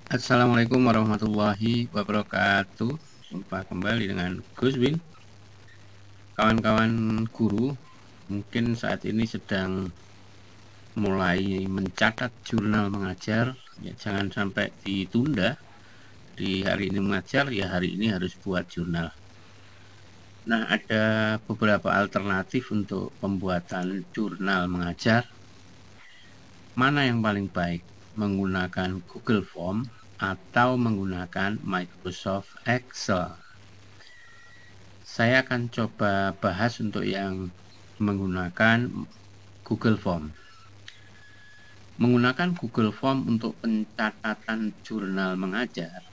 Assalamualaikum warahmatullahi wabarakatuh. Jumpa kembali dengan Gus Win. Kawan-kawan guru mungkin saat ini sedang mulai mencatat jurnal mengajar. Ya, jangan sampai ditunda. Di hari ini mengajar, ya hari ini harus buat jurnal. Nah, ada beberapa alternatif untuk pembuatan jurnal mengajar. Mana yang paling baik? Menggunakan Google Form atau menggunakan Microsoft Excel? Saya akan coba bahas untuk yang menggunakan Google Form. Menggunakan Google Form untuk pencatatan jurnal mengajar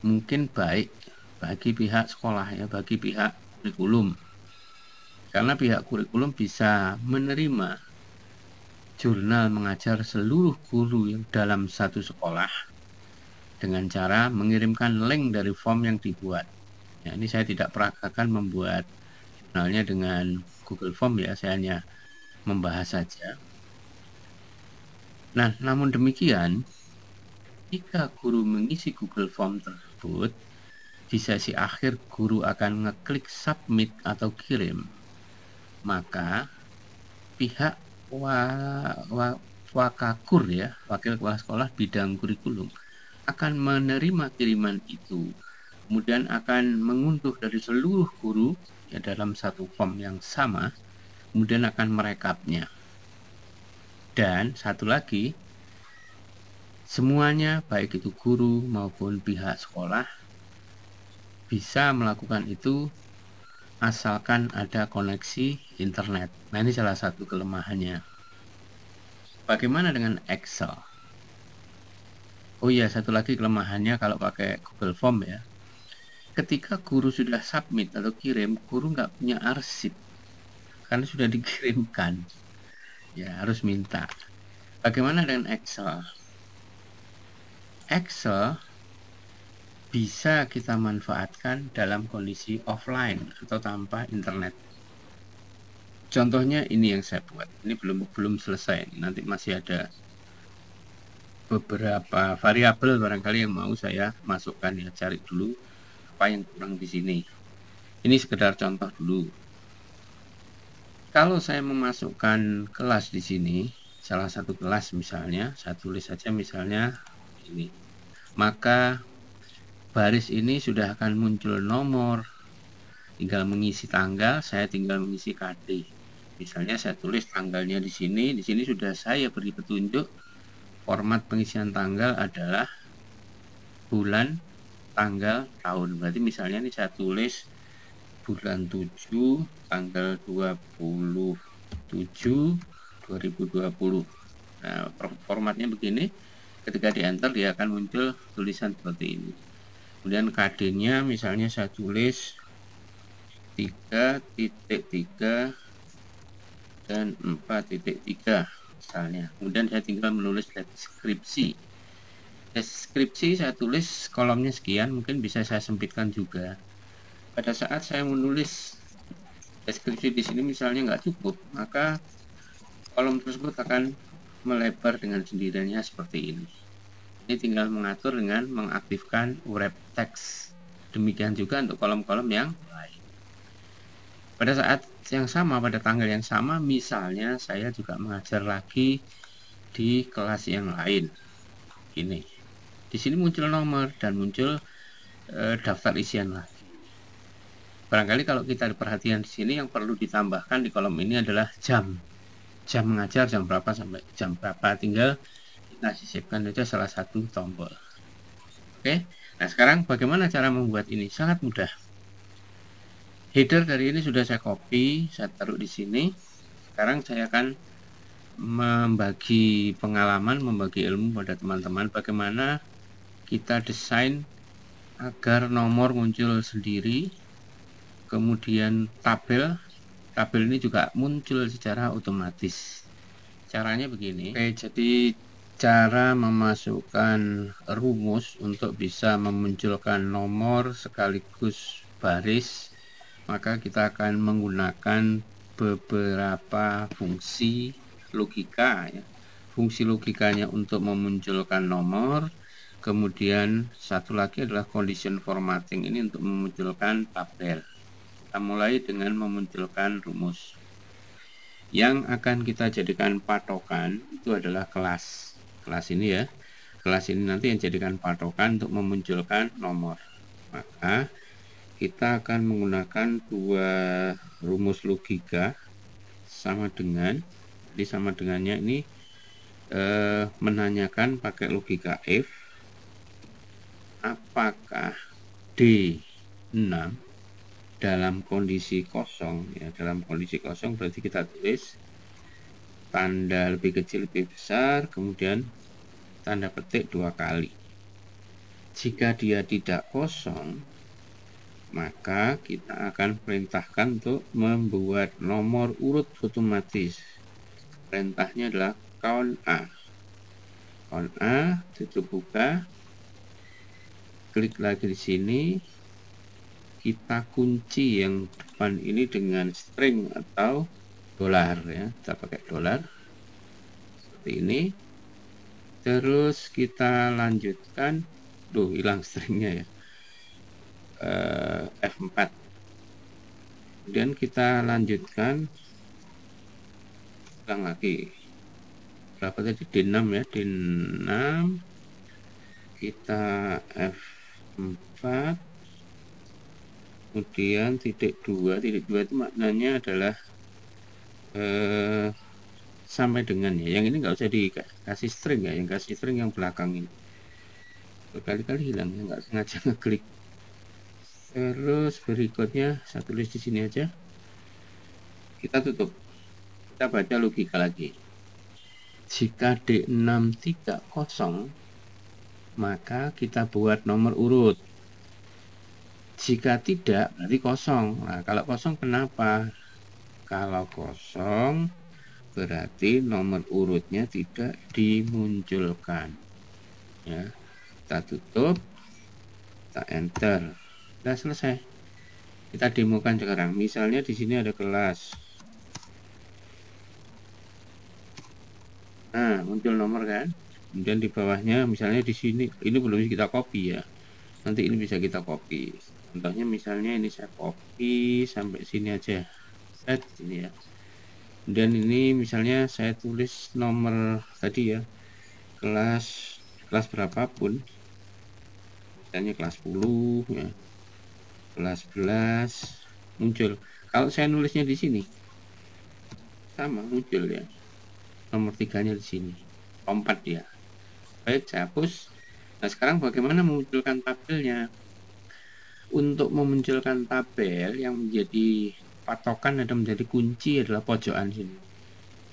mungkin baik bagi pihak sekolah, ya, bagi pihak kurikulum. Karena pihak kurikulum bisa menerima jurnal mengajar seluruh guru yang dalam satu sekolah dengan cara mengirimkan link dari form yang dibuat. Ya, ini saya tidak peragakan membuat jurnalnya dengan Google Form, ya, saya hanya membahas saja. Nah, namun demikian, jika guru mengisi Google Form tersebut, di sesi akhir guru akan ngeklik submit atau kirim, maka pihak Wakakur, ya, wakil kepala sekolah bidang kurikulum, akan menerima kiriman itu, kemudian akan mengunduh dari seluruh guru, ya, dalam satu form yang sama, kemudian akan merekapnya. Dan satu lagi, semuanya baik itu guru maupun pihak sekolah bisa melakukan itu asalkan ada koneksi internet. Nah, ini salah satu kelemahannya. Bagaimana dengan Excel? Oh iya, satu lagi kelemahannya kalau pakai Google Form, ya. Ketika guru sudah submit atau kirim, guru nggak punya arsip karena sudah dikirimkan. Ya, harus minta. Bagaimana dengan Excel? Excel bisa kita manfaatkan dalam kondisi offline atau tanpa internet. Contohnya ini yang saya buat. Ini belum selesai. Nanti masih ada beberapa variabel barangkali yang mau saya masukkan, ya. Cari dulu apa yang kurang di sini. Ini sekedar contoh dulu. Kalau saya memasukkan kelas di sini, salah satu kelas misalnya, saya tulis saja misalnya ini. Maka baris ini sudah akan muncul nomor, tinggal mengisi tanggal, saya tinggal mengisi KD. Misalnya saya tulis tanggalnya di sini sudah saya beri petunjuk format pengisian tanggal adalah bulan, tanggal, tahun. Berarti misalnya ini saya tulis bulan 7 tanggal 27 2020. Nah, formatnya begini. Ketika di enter dia akan muncul tulisan seperti ini. Kemudian KD-nya misalnya saya tulis 3.3 dan 4.3 misalnya. Kemudian saya tinggal menulis deskripsi. Deskripsi saya tulis kolomnya sekian, mungkin bisa saya sempitkan juga. Pada saat saya menulis deskripsi di sini misalnya nggak cukup, maka kolom tersebut akan melebar dengan sendirinya seperti ini. Ini tinggal mengatur dengan mengaktifkan wrap text. Demikian juga untuk kolom-kolom yang lain. Pada saat yang sama, pada tanggal yang sama, misalnya saya juga mengajar lagi di kelas yang lain. Ini. Di sini muncul nomor dan muncul daftar isian lagi. Barangkali kalau kita perhatikan di sini yang perlu ditambahkan di kolom ini adalah jam. Jam mengajar jam berapa sampai jam berapa, tinggal kita sisipkan saja salah satu tombol. Oke. Nah, sekarang bagaimana cara membuat ini? Sangat mudah. Header dari ini sudah saya copy, saya taruh di sini. Sekarang saya akan membagi pengalaman, membagi ilmu pada teman-teman bagaimana kita desain agar nomor muncul sendiri, kemudian tabel ini juga muncul secara otomatis. Caranya begini. Oke, jadi cara memasukkan rumus untuk bisa memunculkan nomor sekaligus baris, maka kita akan menggunakan beberapa fungsi logika, ya. Fungsi logikanya untuk memunculkan nomor, Kemudian satu lagi adalah condition formatting, ini untuk memunculkan tabel. Kita mulai dengan memunculkan rumus. Yang akan kita jadikan patokan itu adalah kelas. Kelas ini ya. Kelas ini nanti yang jadikan patokan untuk memunculkan nomor. Maka kita akan menggunakan dua rumus logika sama dengan, jadi sama dengannya ini menanyakan pakai logika if apakah D6 dalam kondisi kosong, ya dalam kondisi kosong berarti kita tulis tanda lebih kecil lebih besar, kemudian tanda petik 2 kali. Jika dia tidak kosong, maka kita akan perintahkan untuk membuat nomor urut otomatis. Perintahnya adalah count A. Count A, tutup buka, klik lagi di sini, kita kunci yang depan ini dengan string atau dolar ya, kita pakai dolar seperti ini. Terus kita lanjutkan, hilang stringnya ya, F4. Kemudian kita lanjutkan, ulang lagi, berapa tadi, D6 ya, D6, kita F4, kemudian titik 2 itu maknanya adalah sampai dengan ya, yang ini nggak usah dikasih string ya, yang kasih string yang belakang ini, berkali-kali hilang ya, nggak sengaja ngeklik. Terus berikutnya saya tulis di sini aja, kita tutup, kita baca logika lagi. Jika D6 tidak kosong, maka kita buat nomor urut. Jika tidak, berarti kosong. Nah, kalau kosong kenapa? Kalau kosong, berarti nomor urutnya tidak dimunculkan. Ya, kita tutup, kita enter, sudah selesai. Kita demokan sekarang. Misalnya di sini ada kelas. Nah, muncul nomor kan? Kemudian di bawahnya, misalnya di sini, ini belum kita copy ya. Nanti ini bisa kita copy. Contohnya misalnya ini saya copy sampai sini aja, set sini ya. Kemudian ini misalnya saya tulis nomor tadi ya, kelas berapapun, misalnya kelas 10 ya, kelas 11 muncul. Kalau saya nulisnya di sini sama muncul ya, nomor 3-nya di sini, 4 ya. Baik, saya hapus. Nah, sekarang bagaimana memunculkan tabelnya? Untuk memunculkan tabel yang menjadi patokan atau menjadi kunci adalah pojokan sini.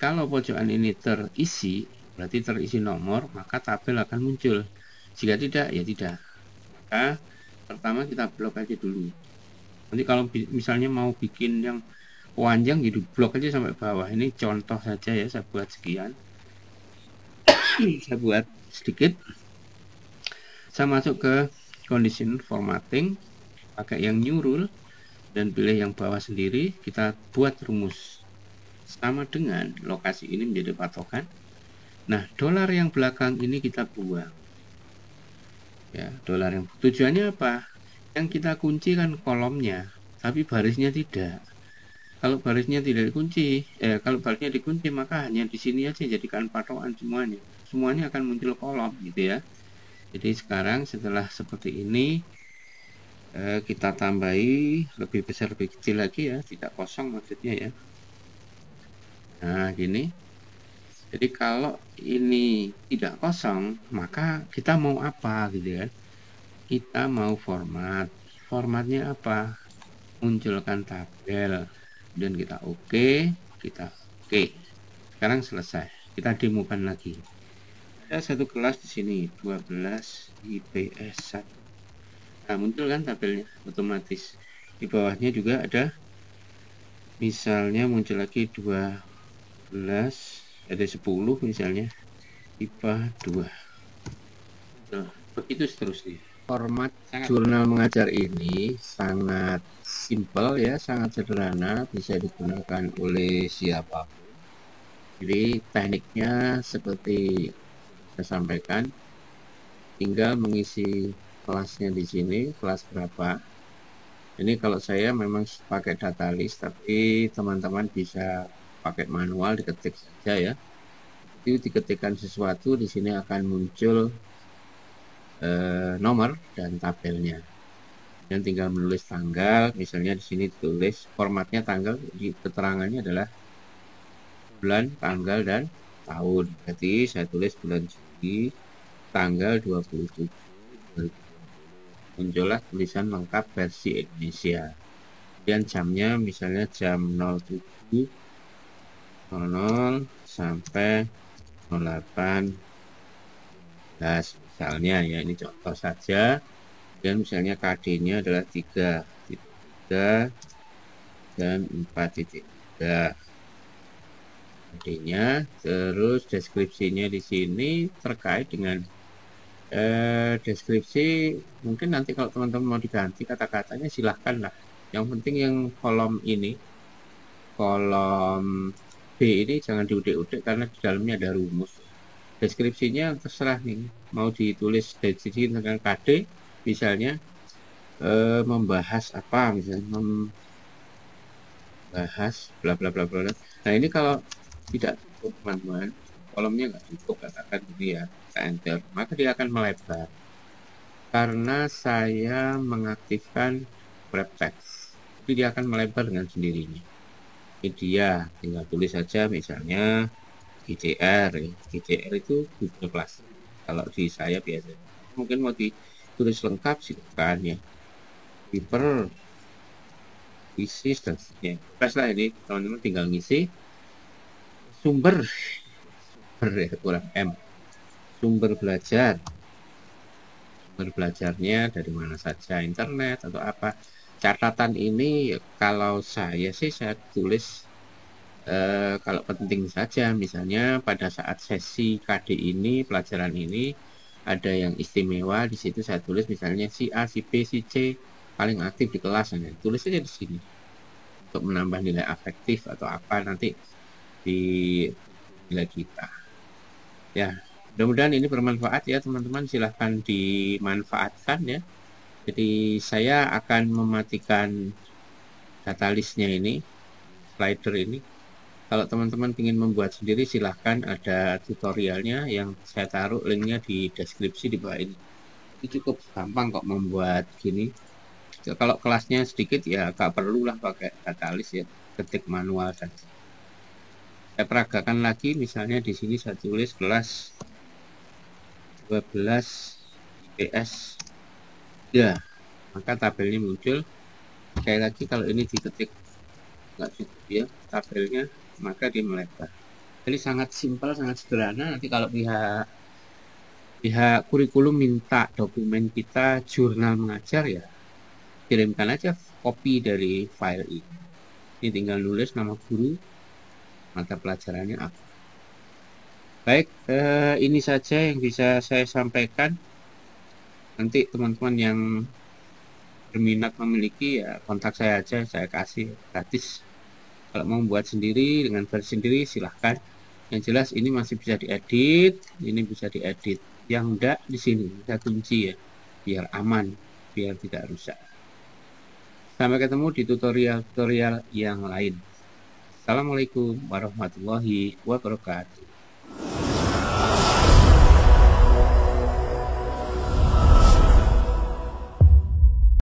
Kalau pojokan ini terisi, berarti terisi nomor, maka tabel akan muncul. Jika tidak, ya tidak. Maka pertama kita blok aja dulu. Nanti kalau misalnya mau bikin yang panjang gitu, blok aja sampai bawah. Ini contoh saja ya, saya buat sekian. Saya buat sedikit. Saya masuk ke condition formatting, pakai yang new rule dan pilih yang bawah sendiri. Kita buat rumus sama dengan lokasi ini menjadi patokan. Nah, dolar yang belakang ini kita buang ya, dolar yang tujuannya apa? Yang kita kunci kan kolomnya, tapi barisnya tidak. Kalau barisnya tidak dikunci, kalau barisnya dikunci, maka hanya di sini aja jadikan patokan semuanya akan muncul kolom gitu ya. Jadi sekarang setelah seperti ini, kita tambahi lebih besar lebih kecil lagi ya, tidak kosong maksudnya ya. Nah gini, jadi kalau ini tidak kosong, maka kita mau apa gitu kan? Kita mau formatnya apa? Munculkan tabel, dan kita oke, sekarang selesai. Kita demokan lagi. Ada satu kelas di sini, 12 IPS 1. Nah, muncul kan tabelnya otomatis. Di bawahnya juga ada, misalnya muncul lagi 12, ada 10 misalnya, IPA 2. Nah, begitu seterusnya. Format jurnal mengajar ini sangat simpel ya, sangat sederhana, bisa digunakan oleh siapapun. Jadi tekniknya seperti saya sampaikan, tinggal mengisi kelasnya di sini, kelas berapa. Ini kalau saya memang pakai data list, tapi teman-teman bisa pakai manual, diketik saja ya. Itu diketikkan sesuatu, di sini akan muncul nomor dan tabelnya. Dan tinggal menulis tanggal, misalnya di sini tulis formatnya tanggal, di keterangannya adalah bulan, tanggal, dan tahun. Jadi saya tulis bulan Juli, tanggal 27. Muncullah tulisan lengkap versi Indonesia. Kemudian jamnya misalnya jam 07.00 sampai 08.15 misalnya ya, ini contoh saja. Dan misalnya KD-nya adalah 3.3 dan 4.3 KD-nya. Terus deskripsinya di sini terkait dengan deskripsi, mungkin nanti kalau teman-teman mau diganti kata-katanya silahkan lah. Yang penting yang kolom ini, kolom B ini jangan diudik-udik karena di dalamnya ada rumus. Deskripsinya terserah nih, mau ditulis dari sini tentang KD, misalnya membahas apa, misalnya membahas bla bla bla bla. Nah ini kalau tidak cukup teman-teman, kolomnya nggak cukup, katakan gitu ya, kita enter, maka dia akan melebar. Karena saya mengaktifkan wrap text, jadi dia akan melebar dengan sendirinya. Ini dia, tinggal tulis saja misalnya GCR. GCR itu Google Classroom. Kalau di saya biasanya, mungkin mau ditulis lengkap silakan ya. Paper, isi dan sebagainya. Bebas lah ini, teman-teman tinggal ngisi. Sumber ya, kurang M. Sumber belajar. Sumber belajarnya dari mana saja, internet atau apa. Catatan ini kalau saya sih saya tulis kalau penting saja, misalnya pada saat sesi KD ini, pelajaran ini ada yang istimewa, di situ saya tulis misalnya si A, si B, si C paling aktif di kelas, nah, tulis saja di sini untuk menambah nilai afektif atau apa nanti di nilai kita. Ya, mudah-mudahan ini bermanfaat ya teman-teman, silahkan dimanfaatkan ya. Jadi saya akan mematikan data listnya ini, slider ini. Kalau teman-teman ingin membuat sendiri silahkan, ada tutorialnya yang saya taruh linknya di deskripsi di bawah ini. Itu cukup gampang kok membuat gini. Kalau kelasnya sedikit ya gak perlulah pakai data list ya, ketik manual saja. Saya peragakan lagi, misalnya di sini saya tulis kelas 12 IPS ya, maka tabelnya muncul. Sekali lagi kalau ini diketik nggak cukup ya tabelnya, maka dia melebar. Jadi sangat simpel, sangat sederhana. Nanti kalau pihak kurikulum minta dokumen kita jurnal mengajar ya, kirimkan aja kopi dari file ini. Ini tinggal nulis nama guru, mata pelajarannya apa. Baik, ini saja yang bisa saya sampaikan. Nanti teman-teman yang berminat memiliki ya kontak saya aja, saya kasih gratis. Kalau mau buat sendiri dengan versi sendiri silahkan. Yang jelas ini masih bisa diedit, ini bisa diedit. Yang enggak di sini saya kunci ya, biar aman, biar tidak rusak. Sampai ketemu di tutorial-tutorial yang lain. Assalamualaikum warahmatullahi wabarakatuh.